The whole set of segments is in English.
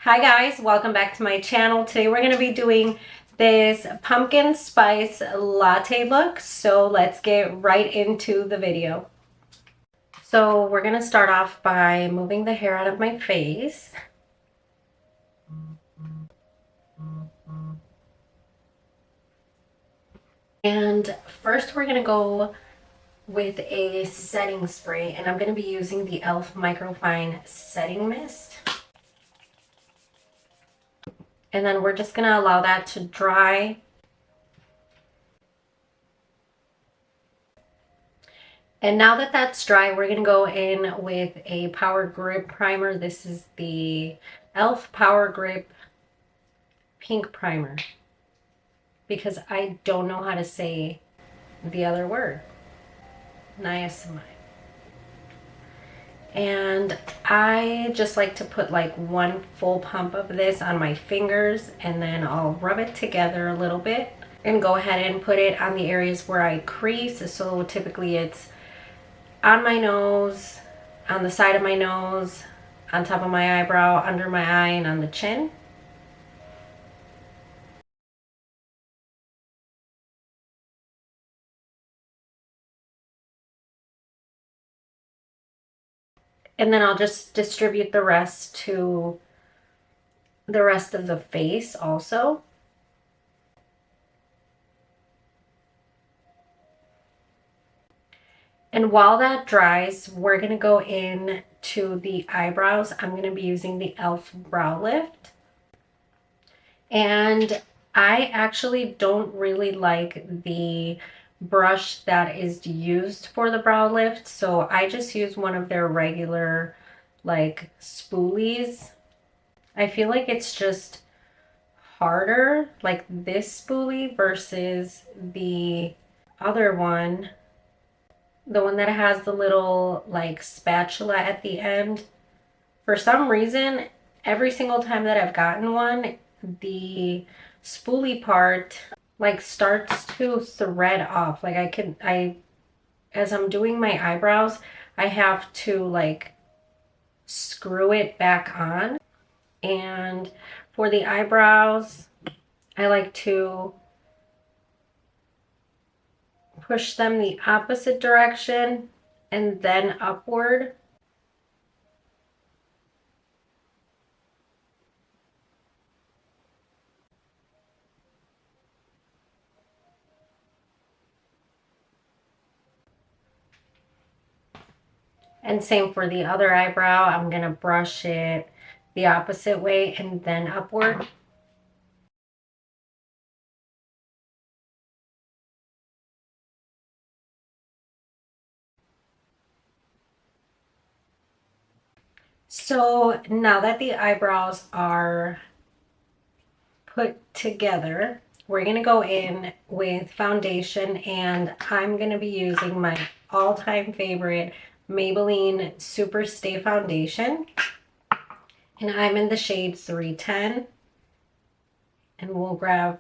Hi guys, welcome back to my channel. Today we're going to be doing this pumpkin spice latte look. So let's get right into the video. So we're going to start off by moving the hair out of my face. And first we're going to go with a setting spray, and I'm going to be using the e.l.f. Microfine Setting Mist. And then we're just going to allow that to dry. And now that that's dry, we're going to go in with a Power Grip Primer. This is the e.l.f. Power Grip Pink Primer, because I don't know how to say the other word. Niacinamide. And I just like to put like one full pump of this on my fingers, and then I'll rub it together a little bit and go ahead and put it on the areas where I crease. So typically it's on my nose, on the side of my nose, on top of my eyebrow, under my eye, and on the chin. And then I'll just distribute the rest to the rest of the face also. And while that dries, we're going to go in to the eyebrows. I'm going to be using the e.l.f. Brow Lift. And I actually don't really like the brush that is used for the brow lift, so I just use one of their regular like spoolies. I feel like it's just harder, like this spoolie, versus the other one, the one that has the little like spatula at the end. For some reason, every single time that I've gotten one, the spoolie part like starts to thread off. Like as I'm doing my eyebrows, I have to like screw it back on. And for the eyebrows, I like to push them the opposite direction and then upward. And same for the other eyebrow. I'm going to brush it the opposite way and then upward. So now that the eyebrows are put together, we're going to go in with foundation, and I'm going to be using my all-time favorite Maybelline Super Stay Foundation. And I'm in the shade 310. And we'll grab,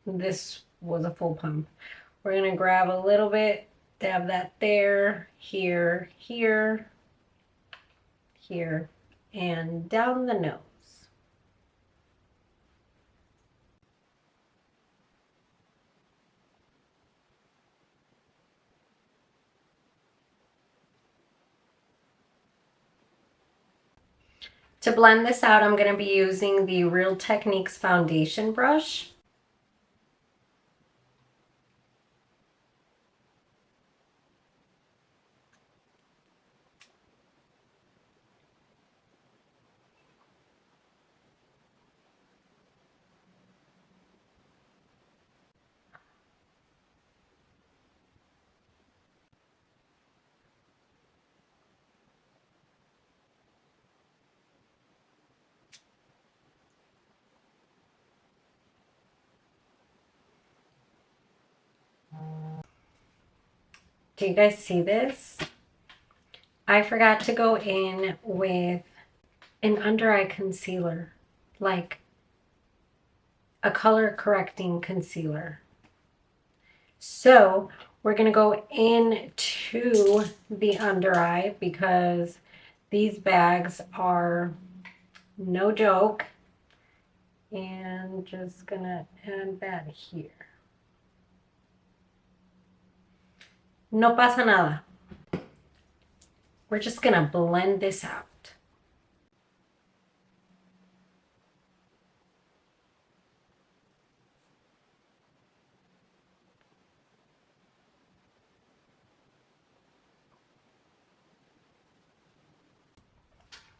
this was a full pump. We're going to grab a little bit, dab that there, here, here, here, and down the nose. To blend this out, I'm going to be using the Real Techniques foundation brush. Do you guys see this? I forgot to go in with an under eye concealer, like a color correcting concealer. So we're going to go into the under eye because these bags are No joke. And just gonna add that here. No pasa nada. We're just gonna blend this out.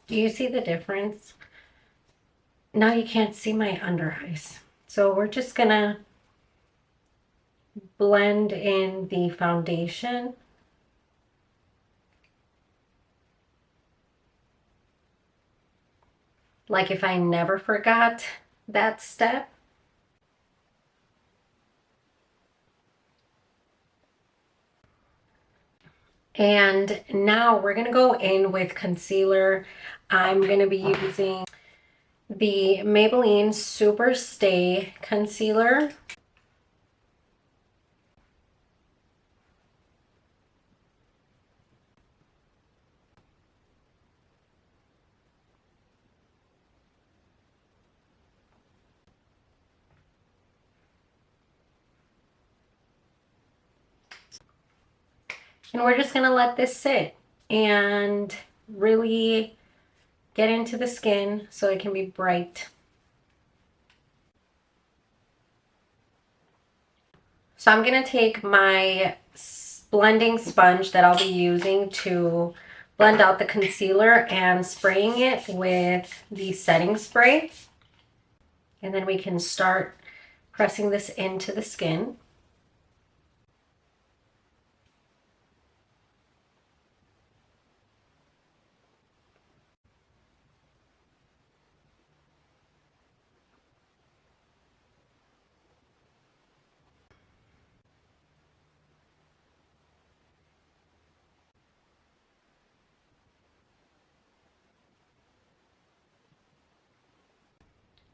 Do you see the difference? Now you can't see my under eyes. So we're just gonna blend in the foundation. Like if I never forgot that step. And now we're gonna go in with concealer. I'm gonna be using the Maybelline Super Stay Concealer. And we're just gonna let this sit and really get into the skin so it can be bright. So I'm gonna take my blending sponge that I'll be using to blend out the concealer and spraying it with the setting spray. And then we can start pressing this into the skin.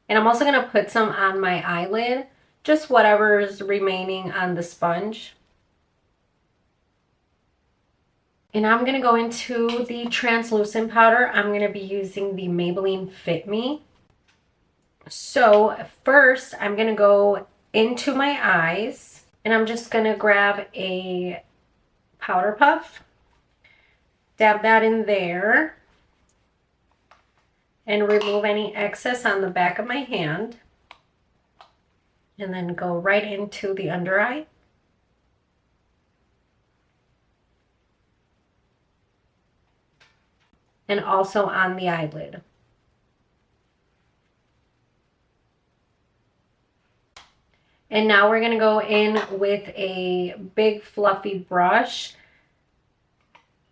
And I'm also going to put some on my eyelid, just whatever is remaining on the sponge. And I'm going to go into the translucent powder. I'm going to be using the Maybelline Fit Me. So first, I'm going to go into my eyes, and I'm just going to grab a powder puff, dab that in there, and remove any excess on the back of my hand. And then go right into the under eye. And also on the eyelid. And now we're going to go in with a big fluffy brush.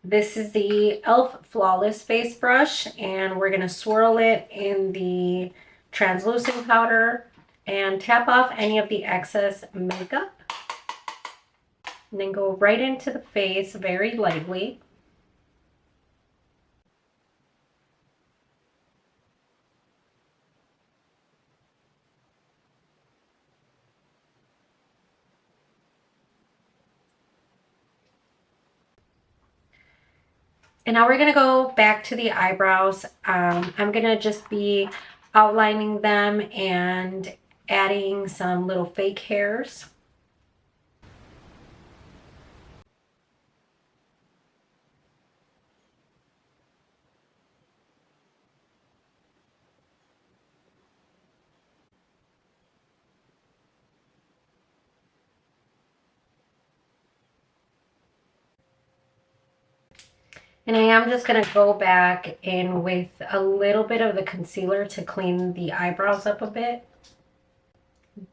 This is the e.l.f. Flawless Face Brush, and we're going to swirl it in the translucent powder and tap off any of the excess makeup. And then go right into the face very lightly. And now we're going to go back to the eyebrows. I'm going to just be outlining them and adding some little fake hairs. And I am just going to go back in with a little bit of the concealer to clean the eyebrows up a bit.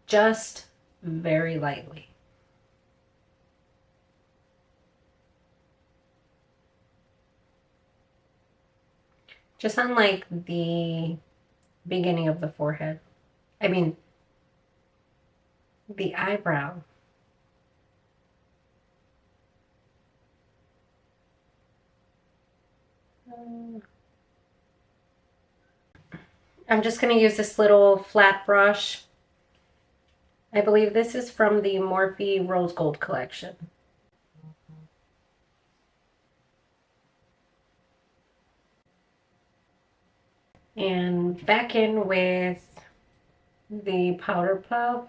Just very lightly. Just on like the beginning of the forehead. I mean, the eyebrow. I'm just going to use this little flat brush. I believe this is from the Morphe Rose Gold collection. And back in with the powder puff.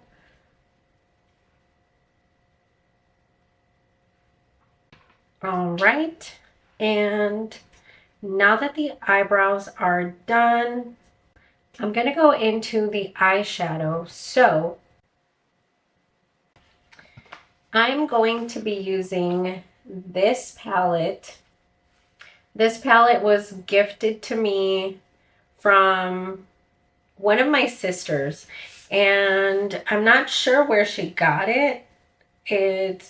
All right. And now that the eyebrows are done, I'm going to go into the eyeshadow. So I'm going to be using this palette. This palette was gifted to me from one of my sisters, and I'm not sure where she got it. It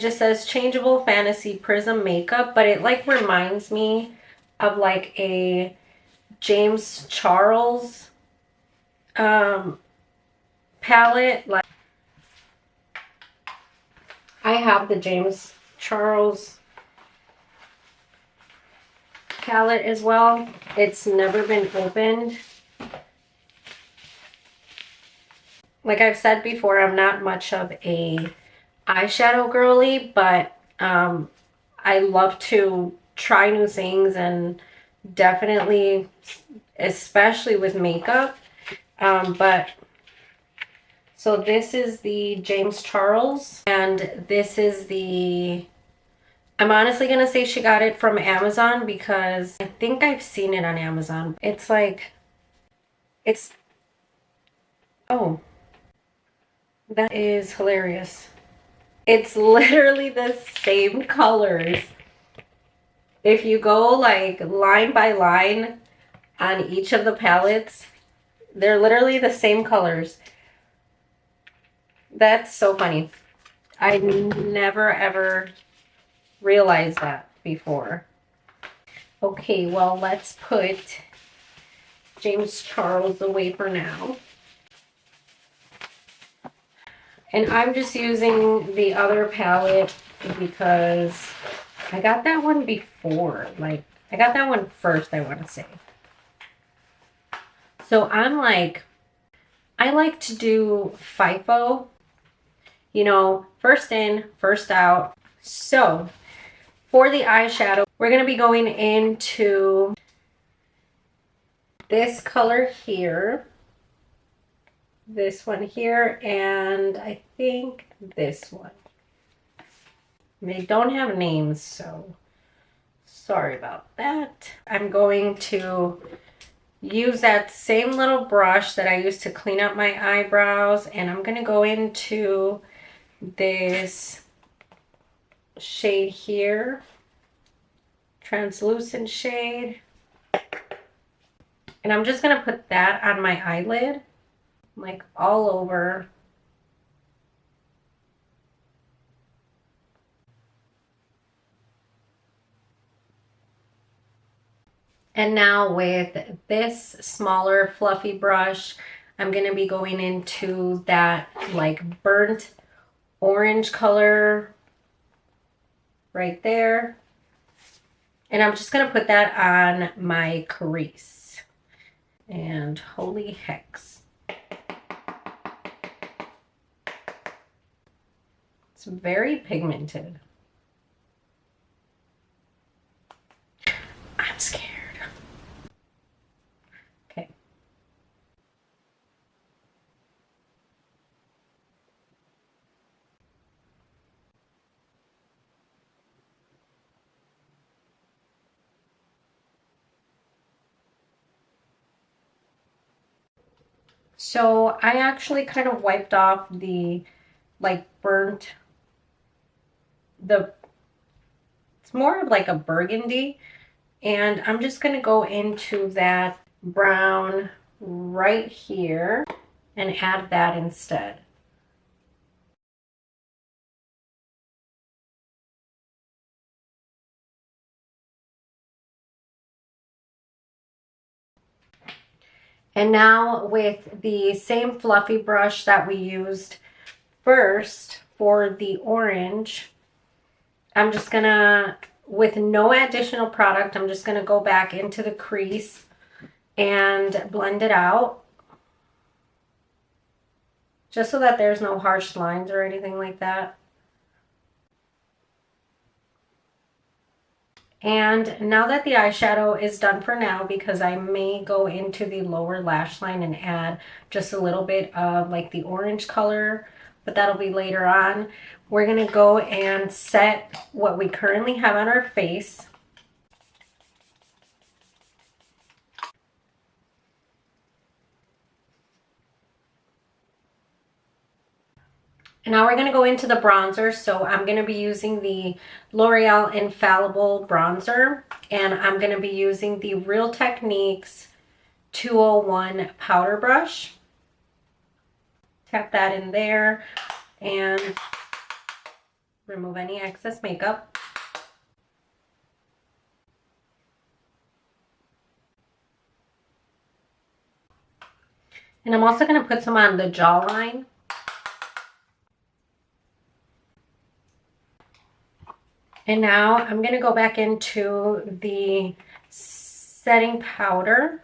just says changeable fantasy prism makeup, but it like reminds me of like a James Charles palette. Like I have the James Charles palette as well. It's never been opened. Like I've said before, I'm not much of a eyeshadow girly, but I love to try new things, and definitely, especially with makeup. But so this is the James Charles, and this is the, I'm honestly gonna say she got it from Amazon because I think I've seen it on Amazon. It's like, it's, oh, that is hilarious. It's literally the same colors. If you go like line by line on each of the palettes, they're literally the same colors. That's so funny. I never ever realized that before. Okay, well, let's put James Charles away for now. And I'm just using the other palette because I got that one before. Like, I got that one first, I want to say. So I'm like, I like to do FIFO, you know, first in, first out. So for the eyeshadow, we're going to be going into this color here, this one here, and I think this one. They don't have names, so sorry about that. I'm going to use that same little brush that I used to clean up my eyebrows, and I'm going to go into this shade here, translucent shade, and I'm just going to put that on my eyelid, like all over. And now with this smaller fluffy brush, I'm going to be going into that like burnt orange color right there. And I'm just going to put that on my crease. And holy hex. It's very pigmented. I'm scared. Okay. So I actually kind of wiped off the like burnt, it's more of like a burgundy, and I'm just going to go into that brown right here and add that instead. And now with the same fluffy brush that we used first for the orange, I'm just gonna, with no additional product, I'm just gonna go back into the crease and blend it out. Just so that there's no harsh lines or anything like that. And now that the eyeshadow is done for now, because I may go into the lower lash line and add just a little bit of like the orange color, but that'll be later on. We're gonna go and set what we currently have on our face. And now we're going to go into the bronzer. So I'm going to be using the L'Oreal Infallible Bronzer. And I'm going to be using the Real Techniques 201 powder brush. Tap that in there and remove any excess makeup. And I'm also going to put some on the jawline. And now I'm going to go back into the setting powder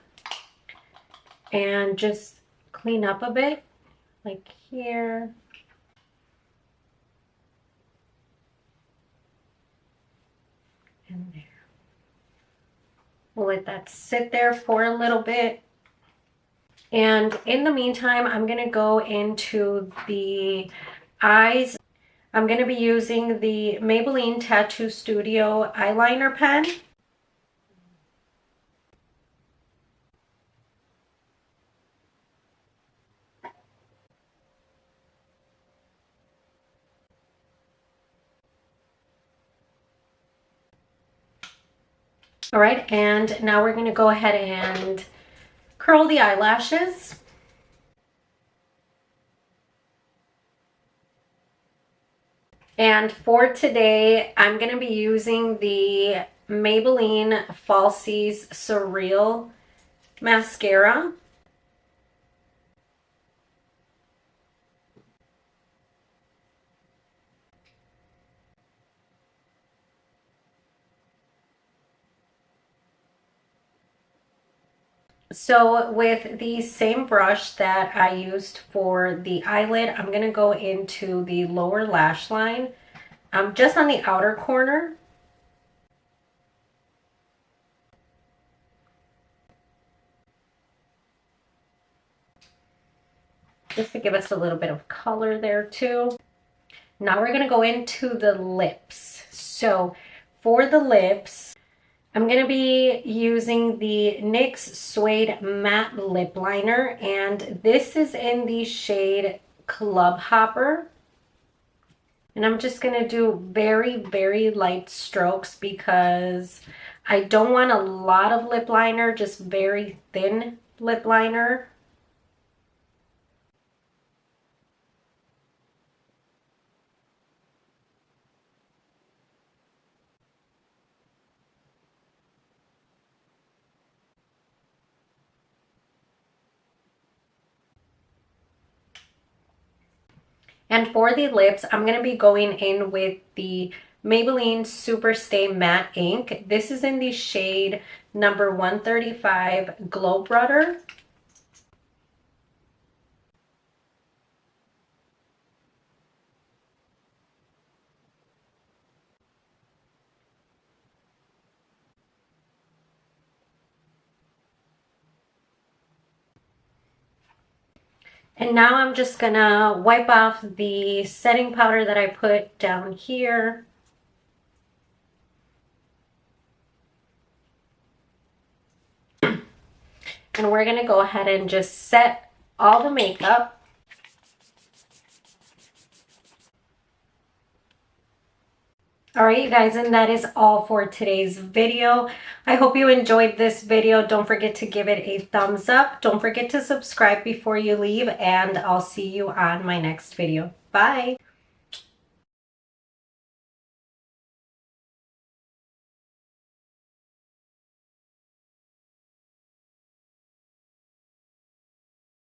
and just clean up a bit, like here. And there. We'll let that sit there for a little bit. And in the meantime, I'm going to go into the eyes. I'm going to be using the Maybelline Tattoo Studio eyeliner pen. All right, and now we're going to go ahead and curl the eyelashes. And for today, I'm going to be using the Maybelline Falsies Surreal Mascara. So with the same brush that I used for the eyelid, I'm going to go into the lower lash line, just on the outer corner. Just to give us a little bit of color there too. Now we're going to go into the lips. So for the lips, I'm going to be using the NYX Suede Matte Lip Liner, and this is in the shade Club Hopper. And I'm just going to do very, very light strokes because I don't want a lot of lip liner, just very thin lip liner. And for the lips, I'm going to be going in with the Maybelline Superstay Matte Ink. This is in the shade number 135 Glow Butter. And now I'm just gonna wipe off the setting powder that I put down here. And we're gonna go ahead and just set all the makeup. All right, you guys, and that is all for today's video. I hope you enjoyed this video. Don't forget to give it a thumbs up. Don't forget to subscribe before you leave, and I'll see you on my next video. Bye.